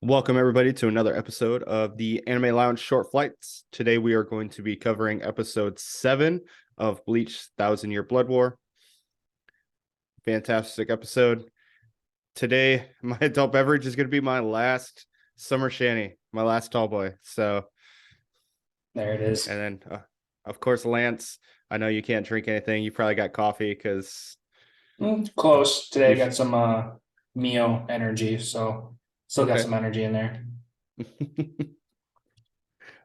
Welcome, everybody, to another episode of the Anime Lounge Short Flights. Today, we are going to be covering episode 7 of Bleach Thousand Year Blood War. Fantastic episode. Today, my adult beverage is going to be my last summer shanty, my last tall boy. So, There it is. and then, of course, Lance, I know you can't drink anything. You probably got coffee because Close. Today I we got some Mio energy, so still got okay. some energy in there.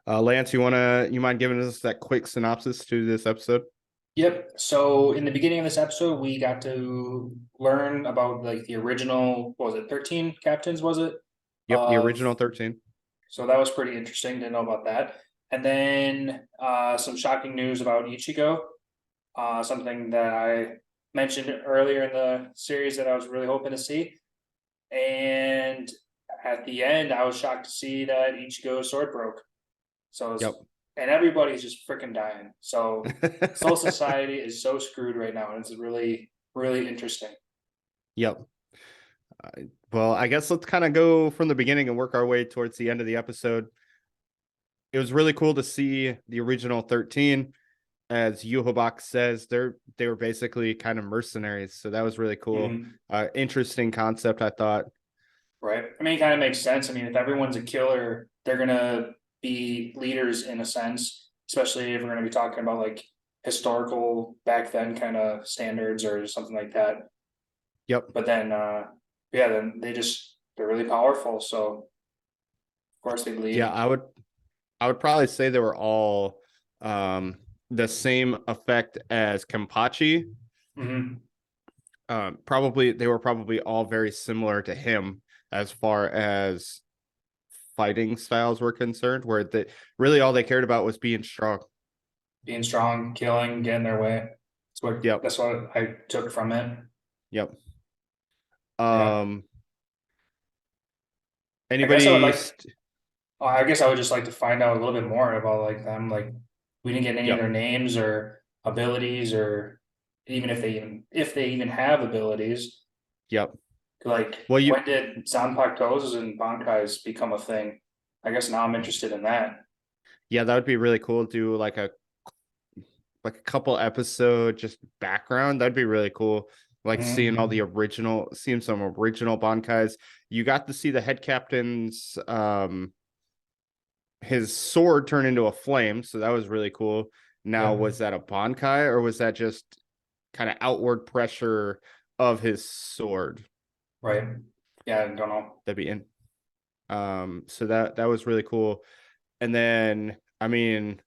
Lance, you mind giving us that quick synopsis to this episode? Yep. So in the beginning of this episode, we got to learn about like the original, what was it, 13 captains, was it? Yep, the Of original 13. So that was pretty interesting to know about that. And then some shocking news about Ichigo. Something that I mentioned earlier in the series that I was really hoping to see. And at the end, I was shocked to see that Ichigo's sword broke. So, Yep. and everybody's just freaking dying. So, Soul Society is so screwed right now, and it's really, really interesting. Yep. Well, I guess let's kind of go from the beginning and work our way towards the end of the episode. It was really cool to see the original 13. As Yuhobak says, they were basically kind of mercenaries. So that was really cool. Interesting concept, I thought. Right. I mean, it kind of makes sense. I mean, if everyone's a killer, they're gonna be leaders in a sense, especially if we're gonna be talking about like historical back then kind of standards or something like that. Yep. But then yeah, then they're really powerful. So of course they Yeah, lead. I would probably say they were all the same effect as Kenpachi. Probably they were probably all very similar to him as far as fighting styles were concerned, where really all they cared about was being strong. Being strong, killing, getting their way. Yep. That's what I took from it. Yep. Yeah. I guess I would Anybody? like I guess I would just like to find out a little bit more about like them. Like we didn't get any of Yep. their names or abilities or even if they even have abilities. Yep. Like Well, when did Zanpakutos and Bankais become a thing? I guess now I'm interested in that. yeah, that would be really cool. Do like a couple episode just background. That'd be really cool. Like seeing some original Bankais. You got to see the head captain's his sword turn into a flame, so that was really cool. Now, Yeah. was that a Bankai or was that just kind of outward pressure of his sword? Right. Yeah, I don't know. That'd be in. So that was really cool. And then, I mean,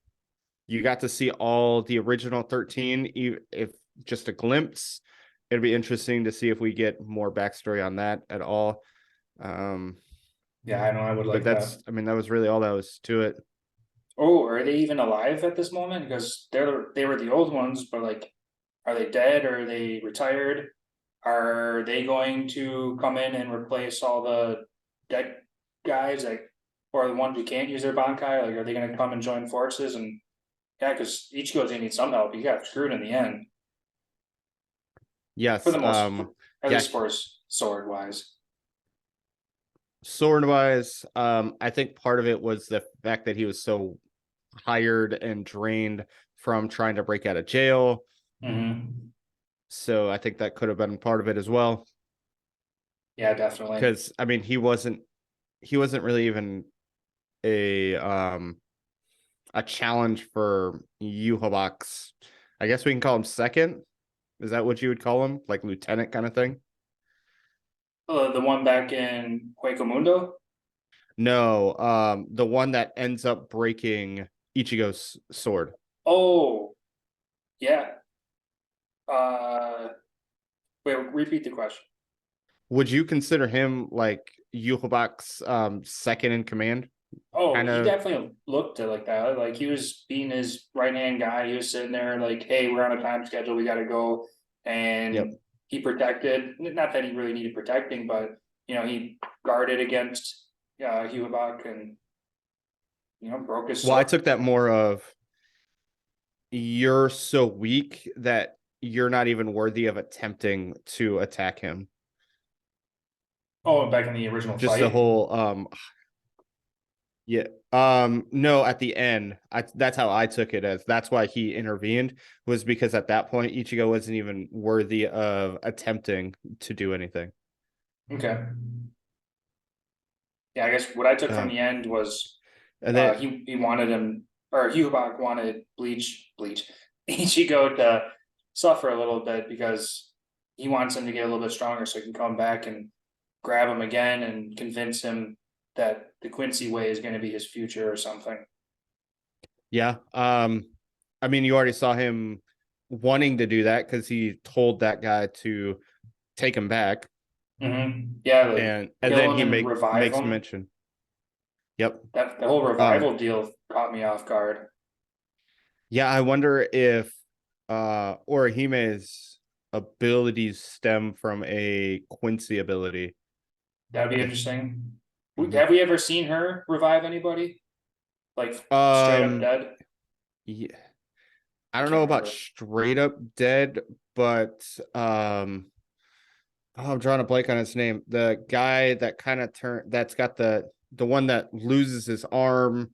you got to see all the original 13, if just a glimpse. It'd be interesting to see if we get more backstory on that at all. Yeah, I know I would But like that. I mean, that was really all that was to it. Oh, are they even alive at this moment? Because they were the old ones, but like, are they dead or are they retired? Are they going to come in and replace all the dead guys, like, or the ones who can't use their Bankai? Like, are they going to come and join forces? And yeah, because Ichigo's gonna need some help. He got screwed in the end, for Yes. the most, at Yeah, least for sword wise. sword wise, I think part of it was the fact that he was so tired and drained from trying to break out of jail. So I think that could have been part of it as well. Yeah, definitely. Because I mean, he wasn't really even a challenge for Yuhabak's. I guess we can call him second. Is that what you would call him? Like lieutenant kind of thing? The one back in Hueco. No, the one that ends up breaking Ichigo's sword. Oh, yeah. Uh, Wait, repeat the question. Would you consider him like Yuhabak's second in command? Oh, Kind he of. definitely looked it like that. Like he was being his right hand guy. He was sitting there like, "Hey, we're on a time schedule. We got to go." Yep. And he protected. Not that he really needed protecting, but he guarded against Hubach and broke his Well, I sword. took that more of you're so weak that you're not even worthy of attempting to attack him. Oh, back in the original Just the fight. whole yeah. No, at the end. That's how I took it, as that's why he intervened, was because at that point Ichigo wasn't even worthy of attempting to do anything. Okay. Yeah, I guess what I took from Um the end was and then he wanted him, or Hubach wanted Bleach Ichigo to suffer a little bit because he wants him to get a little bit stronger so he can come back and grab him again and convince him that the Quincy way is going to be his future or something. yeah. I mean you already saw him wanting to do that because he told that guy to take him back, Yeah, like and kill then him he and revive makes him. mention. Yep. That the whole Um revival deal caught me off guard. yeah, I wonder if Orihime's abilities stem from a Quincy ability. That'd be If interesting. mhm. Have we ever seen her revive anybody? Like straight up um dead? yeah, I I don't know can't about remember. straight up dead, but oh, I'm drawing a blank on his name. The guy that kind of that's got the one that loses his arm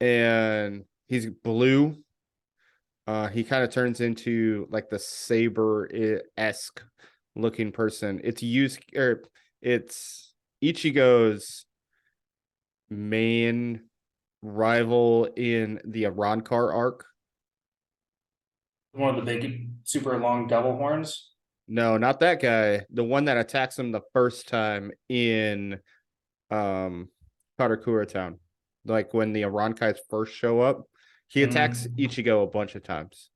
and he's blue. He kind of turns into like the saber-esque looking person. It's used or it's Ichigo's main rival in the Arankar arc. One of the big, super long devil horns. No, not that guy. The one that attacks him the first time in um Karakura Town. Like when the Arankais first show up, he attacks Mm, Ichigo a bunch of times.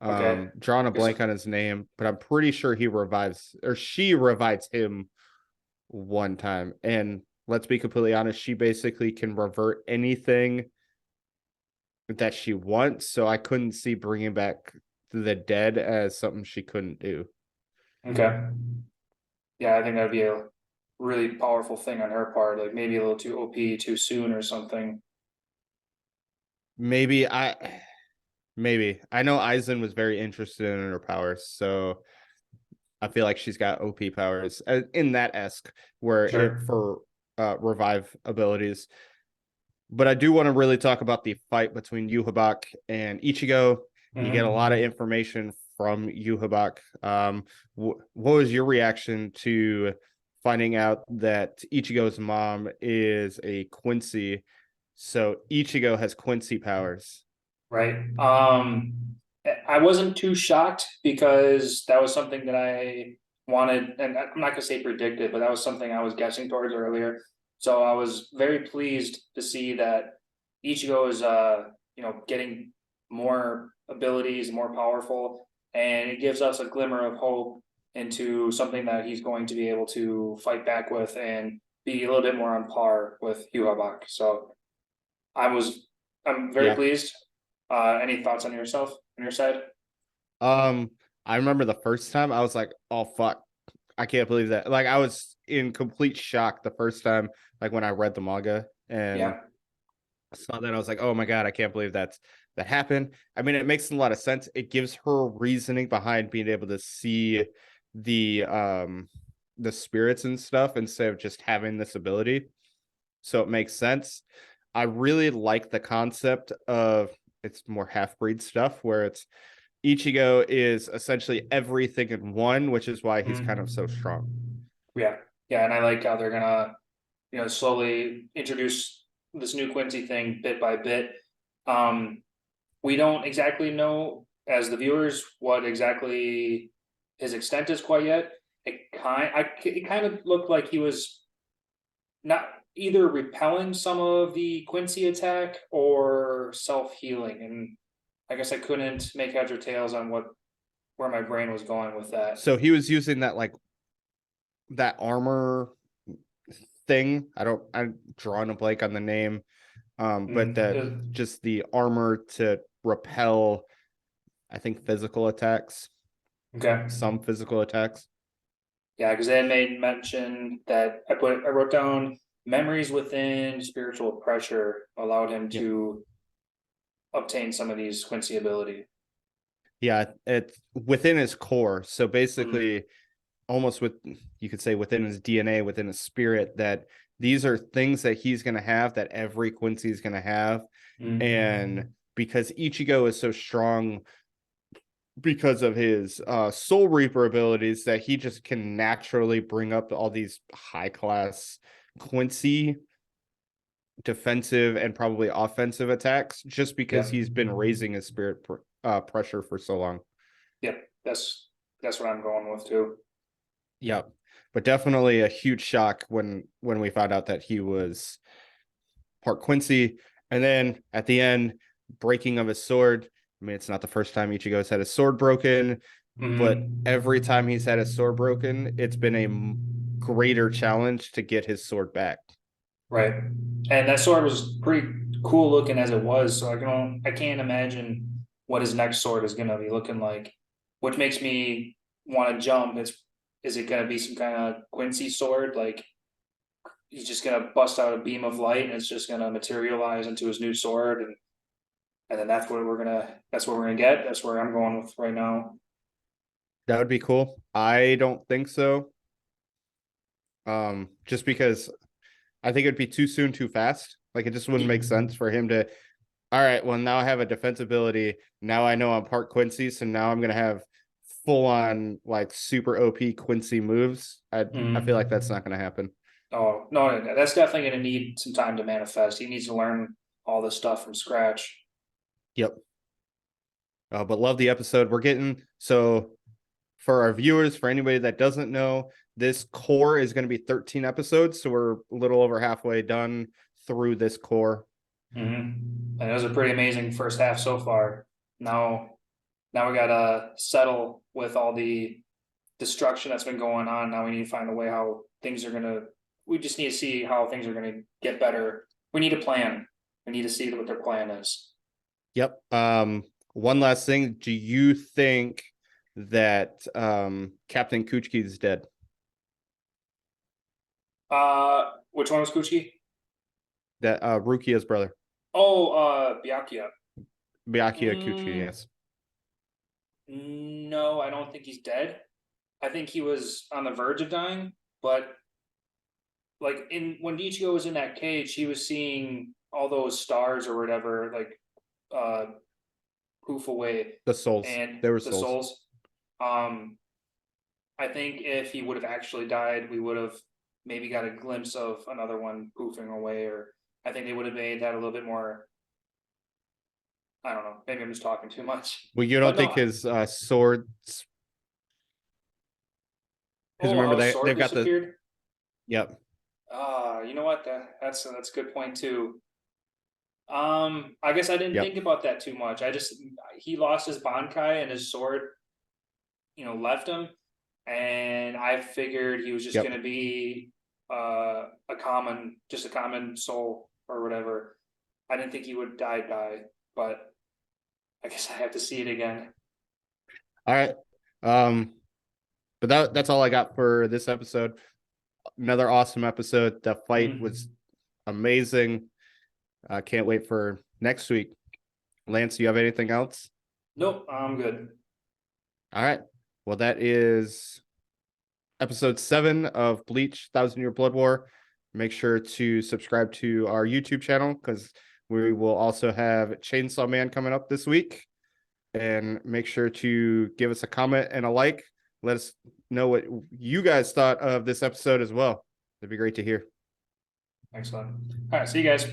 okay. Drawing a Guess blank on his name, but I'm pretty sure he revives or she revives him one time. And let's be completely honest, she basically can revert anything that she wants. So I couldn't see bringing back the dead as something she couldn't do. okay. Yeah, I think that'd be a really powerful thing on her part. Like maybe a little too OP too soon or something. Maybe I know Aizen was very interested in her powers, so I feel like she's got OP powers in that esque where it Sure. for revive abilities. But I do want to really talk about the fight between Yuhabak and Ichigo. You get a lot of Hmm. information from Yuhabak. What was your reaction to finding out that Ichigo's mom is a Quincy? So Ichigo has Quincy powers. Right. I wasn't too shocked because that was something that I wanted, and I'm not gonna say predicted, but that was something I was guessing towards earlier. So I was very pleased to see that Ichigo is getting more abilities, more powerful, and it gives us a glimmer of hope into something that he's going to be able to fight back with and be a little bit more on par with Yuhabak. So I was I'm very Yeah. pleased. Any thoughts on your side? Um, I remember the first time I was like, "Oh fuck, I can't believe that!" Like I was in complete shock the first time, like when I read the manga and Yeah. saw that. I was like, "Oh my god, I can't believe that happened." I mean, it makes a lot of sense. It gives her reasoning behind being able to see the the spirits and stuff instead of just having this ability. So it makes sense. I really like the concept of it's more half breed stuff where it's Ichigo is essentially everything in one, which is why he's kind of so Mm. strong. Yeah. Yeah, and I like how they're gonna, slowly introduce this new Quincy thing bit by bit. Um, we don't exactly know as the viewers what exactly his extent is quite yet. It kind of looked like he was not either repelling some of the Quincy attack or self healing, and I guess I couldn't make heads or tails on where my brain was going with that. So he was using that like that armor thing. I'm drawing a blank on the name. But Mm, that just the armor to repel, I think, physical attacks, okay, some physical attacks. yeah, because they made mention that I wrote down memories within spiritual pressure allowed him Yep. to obtain some of these Quincy ability. Yeah, it's within his core. So Mm, basically, almost with, you could say, within his DNA, within his spirit, that these are things that he's going to have, that every Quincy is going to have. And because Ichigo is so strong because of his Soul Reaper abilities, that he just can naturally bring up all these high class Quincy defensive and probably offensive attacks, just because Yep. he's been raising his spirit pressure for so long. Yep. That's what I'm going with too. Yep. But definitely a huge shock when we found out that he was part Quincy. And then at the end, breaking of his sword. I mean, it's not the first time Ichigo's had his sword broken, but every time he's had his sword broken, it's been a greater challenge to get his sword back. Right. And that sword was pretty cool looking as it was, so I can't imagine what his next sword is gonna be looking like. Which makes me want to jump. Is it gonna be some kind of Quincy sword? Like he's just gonna bust out a beam of light and it's just gonna materialize into his new sword, and then that's what we're gonna get. That's where I'm going with right now. That would be cool. I don't think so. Just because I think it'd be too soon, too fast. Like, it just wouldn't make sense for him to, all right, well, now I have a defense ability. Now I know I'm part Quincy, so now I'm gonna have full on like super OP Quincy moves. I feel like that's not gonna happen. Oh no, that's definitely gonna need some time to manifest. He needs to learn all this stuff from scratch. Yep. But love the episode. We're getting, so for our viewers, for anybody that doesn't know, this core is going to be 13 episodes. So we're a little over halfway done through this core. And it was a pretty amazing first half so far. Now we gotta settle with all the destruction that's been going on. Now we need to find a way how things are gonna. We just need to see how things are gonna get better. We need a plan. We need to see what their plan is. Yep. One last thing. Do you think that Captain Kuchiki is dead? Which one was Kuchi? That Rukia's brother. Oh, Byakuya. Byakuya Kuchi, Mm, yes. no, I don't think he's dead. I think he was on the verge of dying, but like in when Ichigo was in that cage, he was seeing all those stars or whatever, like poof away The souls. and There were the souls. souls. Um, I think if he would have actually died, we would have maybe got a glimpse of another one poofing away, or I think they would have made that a little bit more. I don't know. Maybe I'm just talking too much, Well, you but don't think no. his swords, because Oh, remember how his sword they've got the, disappeared. yep. You know what? That's a good point too. I guess I didn't Yep. think about that too much. He lost his Bankai and his sword, left him, and I figured he was just Yep. gonna be just a common soul or whatever. I didn't think he would die, but I guess I have to see it again. All right. Um, but that's all I got for this episode. Another awesome episode. The fight was amazing. I can't wait for next week. Lance, do you have anything else? Nope, I'm good. All right. Well, that is episode 7 of Bleach Thousand Year Blood War. Make sure to subscribe to our YouTube channel, because we will also have Chainsaw Man coming up this week. And make sure to give us a comment and a like. Let us know what you guys thought of this episode as well. It'd be great to hear. Excellent. All right, see you guys.